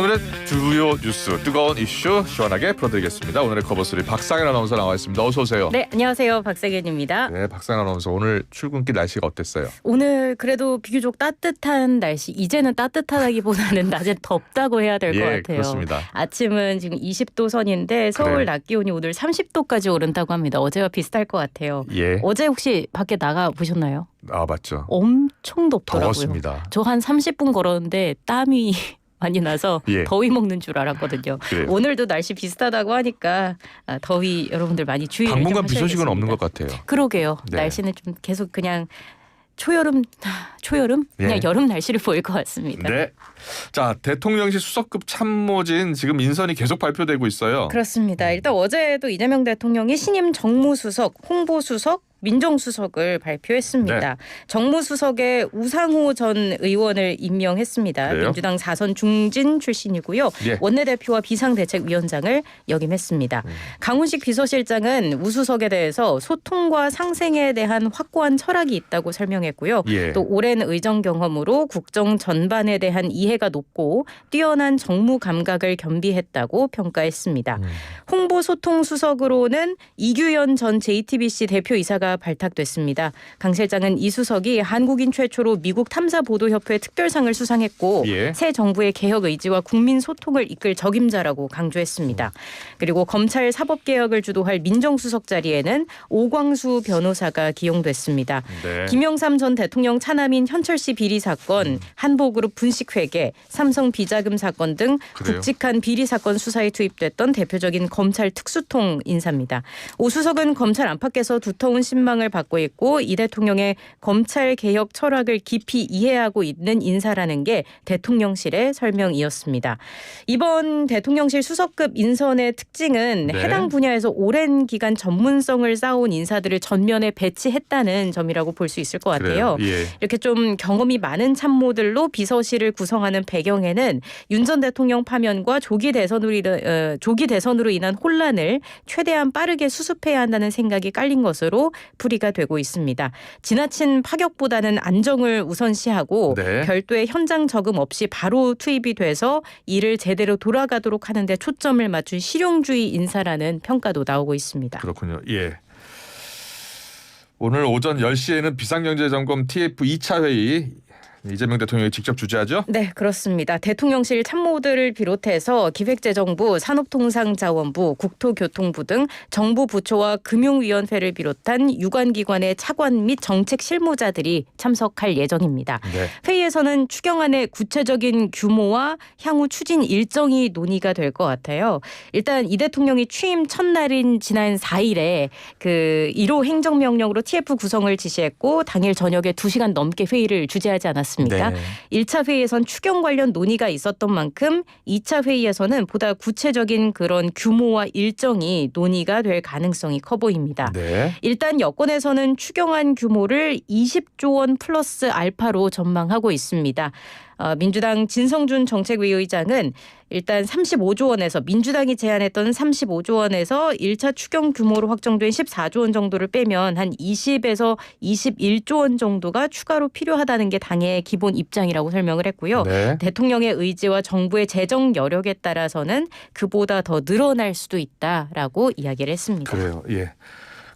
오늘의 주요 뉴스, 뜨거운 이슈 시원하게 풀어드리겠습니다. 오늘의 커버스토리 박상현 아나운서 나와 있습니다. 어서 오세요. 네, 안녕하세요. 박상현입니다. 네, 박상현 아나운서 오늘 출근길 날씨가 어땠어요? 오늘 그래도 비교적 따뜻한 날씨. 이제는 따뜻하다기보다는 낮에 덥다고 해야 될 것 같아요. 그렇습니다. 아침은 지금 20도 선인데 서울 그래요? 낮 기온이 오늘 30도까지 오른다고 합니다. 어제와 비슷할 것 같아요. 예. 어제 혹시 밖에 나가 보셨나요? 아, 맞죠. 엄청 덥더라고요. 더웠습니다. 저 한 30분 걸었는데 땀이 많이 나서 예. 더위 먹는 줄 알았거든요. 그래요. 오늘도 날씨 비슷하다고 하니까 더위 여러분들 많이 주의 좀 당분간 하셔야겠습니다. 비소식은 없는 것 같아요. 그러게요. 네. 날씨는 좀 계속 그냥 초여름 그냥 예. 여름 날씨를 보일 것 같습니다. 네. 자, 대통령실 수석급 참모진 지금 인선이 계속 발표되고 있어요. 그렇습니다. 일단 어제도 이재명 대통령이 신임 정무수석, 홍보수석, 민정수석을 발표했습니다. 네. 정무수석에 우상호 전 의원을 임명했습니다. 그래요? 민주당 4선 중진 출신이고요. 예. 원내대표와 비상대책위원장을 역임했습니다. 강훈식 비서실장은 우수석에 대해서 소통과 상생에 대한 확고한 철학이 있다고 설명했고요. 예. 또 오랜 의정 경험으로 국정 전반에 대한 이해가 높고 뛰어난 정무 감각을 겸비했다고 평가했습니다. 홍보소통수석으로는 이규현 전 JTBC 대표이사가 발탁됐습니다. 강 실장은 이 수석이 한국인 최초로 미국 탐사보도협회 특별상을 수상했고 예. 새 정부의 개혁 의지와 국민 소통을 이끌 적임자라고 강조했습니다. 그리고 검찰 사법개혁을 주도할 민정수석 자리에는 오광수 변호사가 기용됐습니다. 네. 김영삼 전 대통령 차남인 현철씨 비리 사건, 한보그룹 분식회계, 삼성 비자금 사건 등 그래요? 굵직한 비리 사건 수사에 투입됐던 대표적인 검찰 특수통 인사입니다. 오 수석은 검찰 안팎에서 두터운 신망을 받고 있고 이 대통령의 검찰 개혁 철학을 깊이 이해하고 있는 인사라는 게 대통령실의 설명이었습니다. 이번 대통령실 수석급 인선의 특징은 네. 해당 분야에서 오랜 기간 전문성을 쌓아온 인사들을 전면에 배치했다는 점이라고 볼 수 있을 것 같아요. 그래요? 예. 이렇게 좀 경험이 많은 참모들로 비서실을 구성하는 배경에는 윤 전 대통령 파면과 조기 대선으로 인한 혼란을 최대한 빠르게 수습해야 한다는 생각이 깔린 것으로 풀이가 되고 있습니다. 지나친 파격보다는 안정을 우선시하고 네. 별도의 현장 적응 없이 바로 투입이 돼서 일을 제대로 돌아가도록 하는 데 초점을 맞춘 실용주의 인사라는 평가도 나오고 있습니다. 그렇군요. 예. 오늘 오전 10시에는 비상경제점검 TF 2차 회의 이재명 대통령이 직접 주재하죠? 네, 그렇습니다. 대통령실 참모들을 비롯해서 기획재정부, 산업통상자원부, 국토교통부 등 정부 부처와 금융위원회를 비롯한 유관기관의 차관 및 정책 실무자들이 참석할 예정입니다. 네. 회의에서는 추경안의 구체적인 규모와 향후 추진 일정이 논의가 될 것 같아요. 일단 이 대통령이 취임 첫날인 지난 4일에 그 1호 행정명령으로 TF 구성을 지시했고 당일 저녁에 2시간 넘게 회의를 주재하지 않았습니다. 네. 1차 회의에선 추경 관련 논의가 있었던 만큼 2차 회의에서는 보다 구체적인 그런 규모와 일정이 논의가 될 가능성이 커 보입니다. 네. 일단 여권에서는 추경안 규모를 20조 원 플러스 알파로 전망하고 있습니다. 민주당 진성준 정책위의장은 일단 35조 원에서 민주당이 제안했던 35조 원에서 1차 추경 규모로 확정된 14조 원 정도를 빼면 한 20에서 21조 원 정도가 추가로 필요하다는 게 당의 기본 입장이라고 설명을 했고요. 네. 대통령의 의지와 정부의 재정 여력에 따라서는 그보다 더 늘어날 수도 있다라고 이야기를 했습니다. 그래요. 예.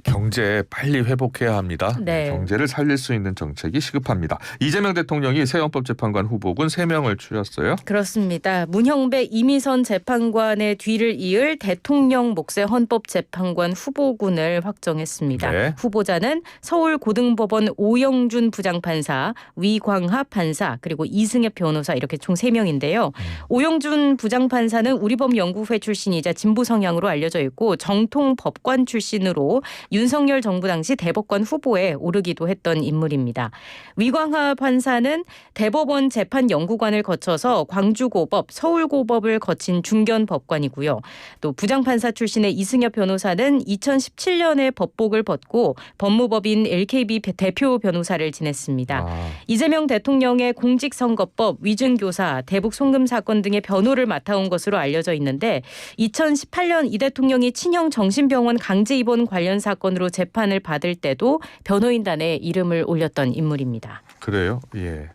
경제 빨리 회복해야 합니다. 네. 경제를 살릴 수 있는 정책이 시급합니다. 이재명 대통령이 새 헌법재판관 후보군 3명을 추렸어요. 그렇습니다. 문형배 이미선 재판관의 뒤를 이을 대통령 몫의 헌법재판관 후보군을 확정했습니다. 네. 후보자는 서울고등법원 오영준 부장판사, 위광하 판사, 그리고 이승엽 변호사 이렇게 총 3명인데요. 오영준 부장판사는 우리법연구회 출신이자 진보 성향으로 알려져 있고 정통 법관 출신으로 윤석열 정부 당시 대법관 후보에 오르기도 했던 인물입니다. 위광하 판사는 대법원 재판연구관을 거쳐서 광주고법, 서울고법을 거친 중견법관이고요. 또 부장판사 출신의 이승엽 변호사는 2017년에 법복을 벗고 법무법인 LKB 대표 변호사를 지냈습니다. 이재명 대통령의 공직선거법, 위증교사, 대북 송금 사건 등의 변호를 맡아온 것으로 알려져 있는데 2018년 이 대통령이 친형 정신병원 강제 입원 관련 사건으로 재판을 받을 때도 변호인단에 이름을 올렸던 인물입니다. 그래요? 예.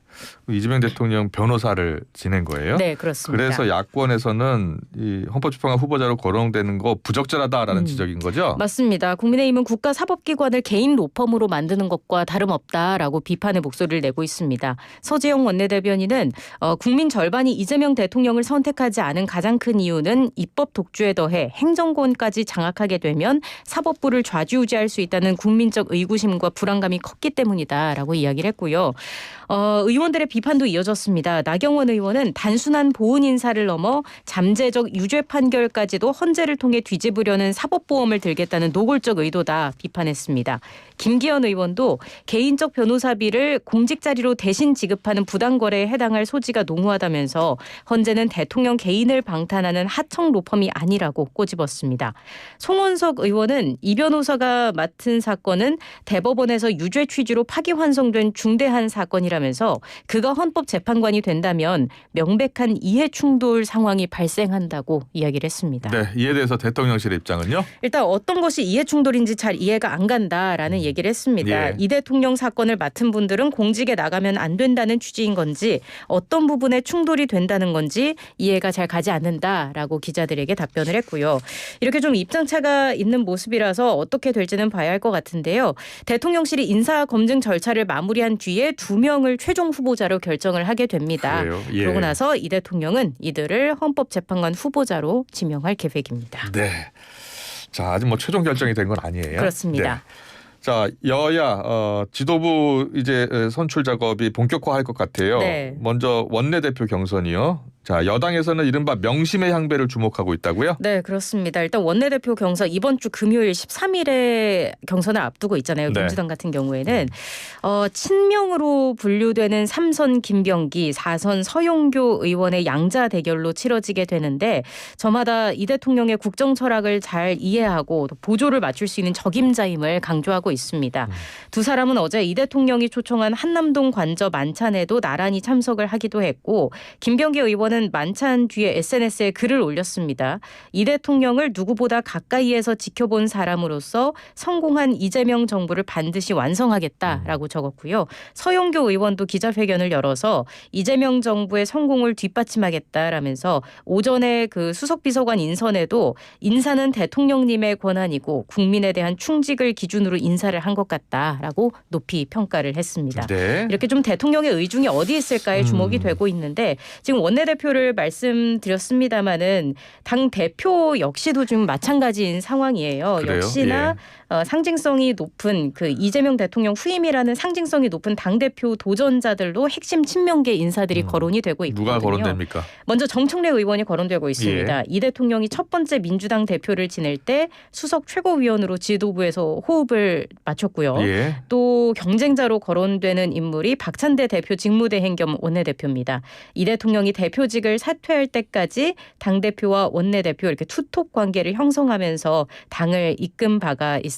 이재명 대통령 변호사를 지낸 거예요? 네, 그렇습니다. 그래서 야권에서는 이 헌법재판관 후보자로 거론되는 거 부적절하다라는 지적인 거죠? 맞습니다. 국민의힘은 국가사법기관을 개인 로펌으로 만드는 것과 다름없다라고 비판의 목소리를 내고 있습니다. 서지영 원내대변인은 국민 절반이 이재명 대통령을 선택하지 않은 가장 큰 이유는 입법 독주에 더해 행정권까지 장악하게 되면 사법부를 좌지우지할 수 있다는 국민적 의구심과 불안감이 컸기 때문이다라고 이야기를 했고요. 의원들의 비판도 이어졌습니다. 나경원 의원은 단순한 보훈 인사를 넘어 잠재적 유죄 판결까지도 헌재를 통해 뒤집으려는 사법보험을 들겠다는 노골적 의도다 비판했습니다. 김기현 의원도 개인적 변호사비를 공직 자리로 대신 지급하는 부당거래에 해당할 소지가 농후하다면서 헌재는 대통령 개인을 방탄하는 하청 로펌이 아니라고 꼬집었습니다. 송원석 의원은 이 변호사가 맡은 사건은 대법원에서 유죄 취지로 파기환송된 중대한 사건이라면서 그가 헌법재판관이 된다면 명백한 이해충돌 상황이 발생한다고 이야기를 했습니다. 네, 이에 대해서 대통령실의 입장은요? 일단 어떤 것이 이해충돌인지 잘 이해가 안 간다라는 얘기를 했습니다. 예. 이 대통령 사건을 맡은 분들은 공직에 나가면 안 된다는 취지인 건지 어떤 부분에 충돌이 된다는 건지 이해가 잘 가지 않는다라고 기자들에게 답변을 했고요. 이렇게 좀 입장차가 있는 모습이라서 어떻게 될지는 봐야 할 것 같은데요. 대통령실이 인사검증 절차를 마무리한 뒤에 2명을 최종 후보자로 결정을 하게 됩니다. 그래요? 예. 그러고 나서 이 대통령은 이들을 헌법재판관 후보자로 지명할 계획입니다. 네. 자, 아직 뭐 최종 결정이 된 건 아니에요. 그렇습니다. 네. 자, 여야 지도부 이제 선출 작업이 본격화할 것 같아요. 네. 먼저 원내대표 경선이요. 자, 여당에서는 이른바 명심의 향배를 주목하고 있다고요? 네, 그렇습니다. 일단 원내대표 경선 이번 주 금요일 13일에 경선을 앞두고 있잖아요. 네. 민주당 같은 경우에는 친명으로 분류되는 3선 김병기, 4선 서용교 의원의 양자 대결로 치러지게 되는데 저마다 이 대통령의 국정 철학을 잘 이해하고 보조를 맞출 수 있는 적임자임을 강조하고 있습니다. 두 사람은 어제 이 대통령이 초청한 한남동 관저 만찬에도 나란히 참석을 하기도 했고 김병기 의원은 만찬 뒤에 SNS에 글을 올렸습니다. 이 대통령을 누구보다 가까이에서 지켜본 사람으로서 성공한 이재명 정부를 반드시 완성하겠다라고 적었고요. 서용교 의원도 기자회견을 열어서 이재명 정부의 성공을 뒷받침하겠다라면서 오전에 그 수석비서관 인선에도 인사는 대통령님의 권한이고 국민에 대한 충직을 기준으로 인사를 한 것 같다라고 높이 평가를 했습니다. 네. 이렇게 좀 대통령의 의중이 어디 있을까에 주목이 되고 있는데 지금 원내대표를 말씀드렸습니다마는 당 대표 역시도 좀 마찬가지인 상황이에요. 그래요? 역시나 상징성이 높은 그 이재명 대통령 후임이라는 상징성이 높은 당 대표 도전자들로 핵심 친명계 인사들이 거론이 되고 있거든요. 누가 거론됩니까? 먼저 정청래 의원이 거론되고 있습니다. 예. 이 대통령이 첫 번째 민주당 대표를 지낼 때 수석 최고위원으로 지도부에서 호흡을 맞췄고요. 예. 또 경쟁자로 거론되는 인물이 박찬대 대표 직무대행 겸 원내대표입니다. 이 대통령이 대표직을 사퇴할 때까지 당대표와 원내대표 이렇게 투톱 관계를 형성하면서 당을 이끈 바가 있습니다.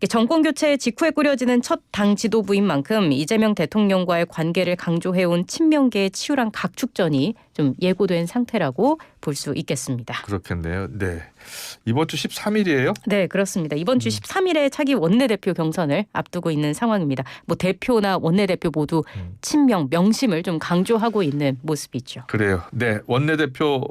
정권 교체 직후에 꾸려지는 첫 당 지도부인 만큼 이재명 대통령과의 관계를 강조해온 친명계의 치열한 각축전이 좀 예고된 상태라고 볼 수 있겠습니다. 그렇겠네요. 네. 이번 주 13일이에요? 네, 그렇습니다. 이번 주 13일에 차기 원내대표 경선을 앞두고 있는 상황입니다. 뭐 대표나 원내대표 모두 친명, 명심을 좀 강조하고 있는 모습이죠. 그래요. 네. 원내대표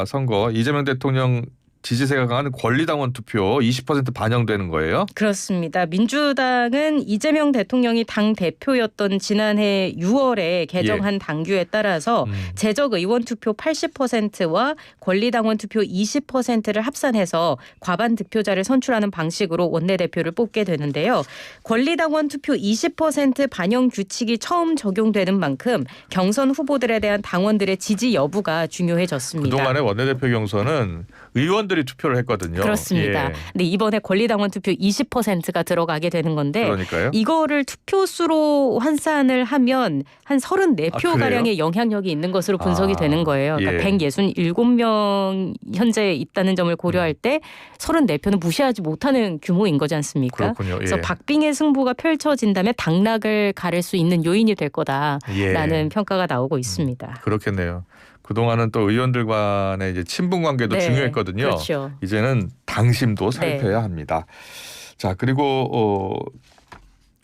선거 이재명 대통령 지지세가 강한 권리당원 투표 20% 반영되는 거예요? 그렇습니다. 민주당은 이재명 대통령이 당 대표였던 지난해 6월에 개정한 당규에 따라서 재적 의원 투표 80%와 권리당원 투표 20%를 합산해서 과반 득표자를 선출하는 방식으로 원내대표를 뽑게 되는데요. 권리당원 투표 20% 반영 규칙이 처음 적용되는 만큼 경선 후보들에 대한 당원들의 지지 여부가 중요해졌습니다. 그동안의 원내대표 경선은 의원들이 투표를 했거든요. 그렇습니다. 예. 근데 이번에 권리당원 투표 20%가 들어가게 되는 건데 그러니까요. 이거를 투표수로 환산을 하면 한 34표 가량의 영향력이 있는 것으로 분석이 되는 거예요. 그러니까 167명 현재 있다는 점을 고려할 때 34표는 무시하지 못하는 규모인 거지 않습니까? 그렇군요. 그래서 박빙의 승부가 펼쳐진다면 당락을 가를 수 있는 요인이 될 거다라는 평가가 나오고 있습니다. 그렇겠네요. 그동안은 또 의원들 간의 이제 친분 관계도 중요했거든요. 그렇죠. 이제는 당심도 살펴야 합니다. 자, 그리고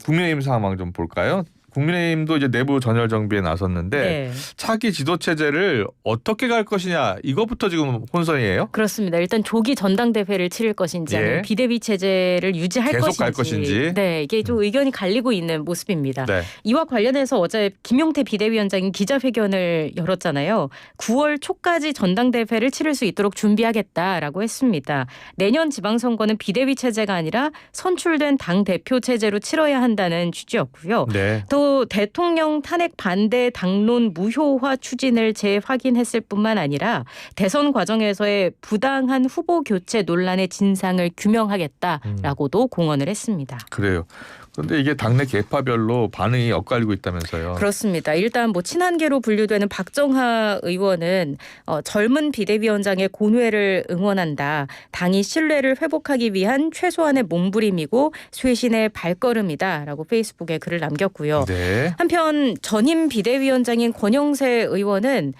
국민의힘 상황 좀 볼까요? 국민의힘도 이제 내부 전열 정비에 나섰는데 네. 차기 지도 체제를 어떻게 갈 것이냐 이것부터 지금 혼선이에요. 그렇습니다. 일단 조기 전당대회를 치를 것인지 예. 아니면 비대위 체제를 유지할 계속 것인지. 갈 것인지. 네, 이게 좀 의견이 갈리고 있는 모습입니다. 네. 이와 관련해서 어제 김용태 비대위원장이 기자회견을 열었잖아요. 9월 초까지 전당대회를 치를 수 있도록 준비하겠다라고 했습니다. 내년 지방선거는 비대위 체제가 아니라 선출된 당대표 체제로 치러야 한다는 취지였고요. 네. 또 대통령 탄핵 반대 당론 무효화 추진을 재확인했을 뿐만 아니라 대선 과정에서의 부당한 후보 교체 논란의 진상을 규명하겠다라고도 공언을 했습니다. 그래요. 그런데 이게 당내 계파별로 반응이 엇갈리고 있다면서요. 그렇습니다. 일단 뭐 친한계로 분류되는 박정하 의원은 젊은 비대위원장의 고뇌를 응원한다. 당이 신뢰를 회복하기 위한 최소한의 몸부림이고 쇄신의 발걸음이다라고 페이스북에 글을 남겼고요. 네. 한편 전임 비대위원장인 권영세 의원은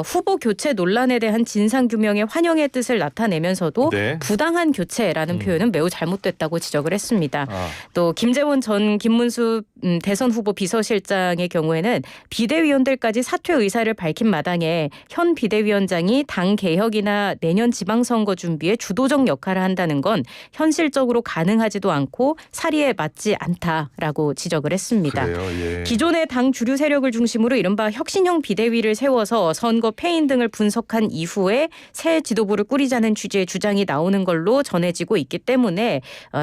후보 교체 논란에 대한 진상규명에 환영의 뜻을 나타내면서도 네. 부당한 교체라는 표현은 매우 잘못됐다고 지적을 했습니다. 또 김재원 전 김문수 대선 후보 비서실장의 경우에는 비대위원들까지 사퇴 의사를 밝힌 마당에 현 비대위원장이 당 개혁이나 내년 지방선거 준비에 주도적 역할을 한다는 건 현실적으로 가능하지도 않고 사리에 맞지 않다라고 지적을 했습니다. 그래요. 예. 기존의 당 주류 세력을 중심으로 이른바 혁신형 비대위를 세워서 선거 패인 등을 분석한 이후에 새 지도부를 꾸리자는 취지의 주장이 나오는 걸로 전해지고 있기 때문에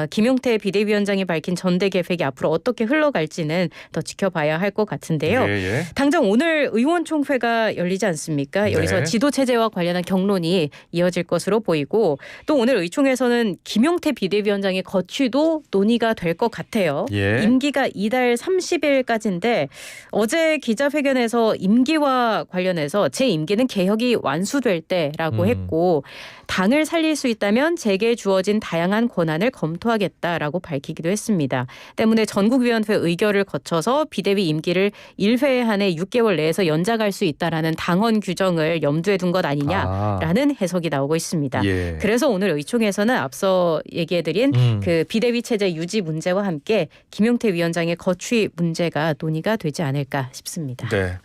김용태 비대위원장이 밝힌 전대 계획이 앞으로 어떻게 흘러갈지는 더 지켜봐야 할 것 같은데요. 예, 예. 당장 오늘 의원총회가 열리지 않습니까? 네. 여기서 지도체제와 관련한 경론이 이어질 것으로 보이고 또 오늘 의총에서는 김용태 비대위원장의 거취도 논의가 될 것 같아요. 예. 임기가 이달 30일까지인데 어제 기자회견에서 임기와 관련해서 제 임기는 개혁이 완수될 때라고 했고 당을 살릴 수 있다면 제게 주어진 다양한 권한을 검토하겠다라고 밝히기도 했습니다. 때문에 전국위원회 의결을 거쳐서 비대위 임기를 1회 한해 6개월 내에서 연장할 수 있다라는 당헌 규정을 염두에 둔 것 아니냐라는 해석이 나오고 있습니다. 예. 그래서 오늘 의총에서는 앞서 얘기해드린 그 비대위 체제 유지 문제와 함께 김용태 위원장의 거취 문제가 논의가 되지 않을까 싶습니다. 네.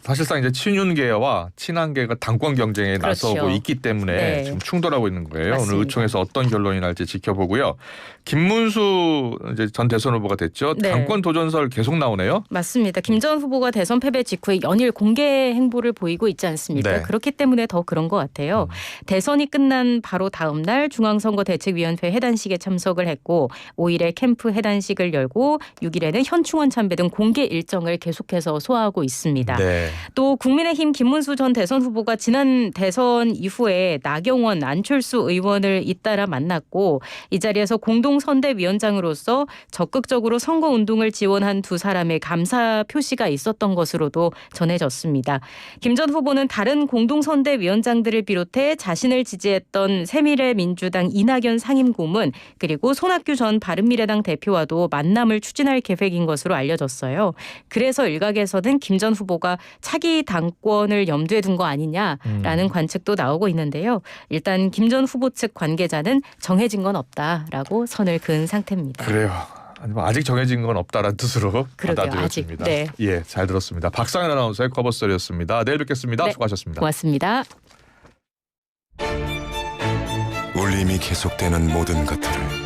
사실상 이제 친윤계와 친한계가 당권 경쟁에 그렇죠. 나서고 있기 때문에 네. 지금 충돌하고 있는 거예요. 맞습니다. 오늘 의총에서 어떤 결론이 날지 지켜보고요. 김문수 이제 전 대선 후보가 됐죠. 네. 당권 도전설 계속 나오네요. 맞습니다. 김 전 후보가 대선 패배 직후에 연일 공개 행보를 보이고 있지 않습니까? 네. 그렇기 때문에 더 그런 것 같아요. 대선이 끝난 바로 다음 날 중앙선거대책위원회 해단식에 참석을 했고 5일에 캠프 해단식을 열고 6일에는 현충원 참배 등 공개 일정을 계속해서 소화하고 있습니다. 네. 또 국민의힘 김문수 전 대선 후보가 지난 대선 이후에 나경원, 안철수 의원을 잇따라 만났고 이 자리에서 공동선대위원장으로서 적극적으로 선거운동을 지원한 두 사람의 감사 표시가 있었던 것으로도 전해졌습니다. 김 전 후보는 다른 공동선대위원장들을 비롯해 자신을 지지했던 새미래민주당 이낙연 상임고문 그리고 손학규 전 바른미래당 대표와도 만남을 추진할 계획인 것으로 알려졌어요. 그래서 일각에서는 김 전 후보가 차기 당권을 염두에 둔 거 아니냐라는 관측도 나오고 있는데요. 일단 김 전 후보 측 관계자는 정해진 건 없다라고 선을 그은 상태입니다. 그래요. 아직 정해진 건 없다라는 뜻으로 그러게요, 받아들여집니다. 아직. 네. 예, 잘 들었습니다. 박상현 아나운서의 커버스토리였습니다. 내일 뵙겠습니다. 네. 수고하셨습니다. 고맙습니다. 울림이 계속되는 모든 것들을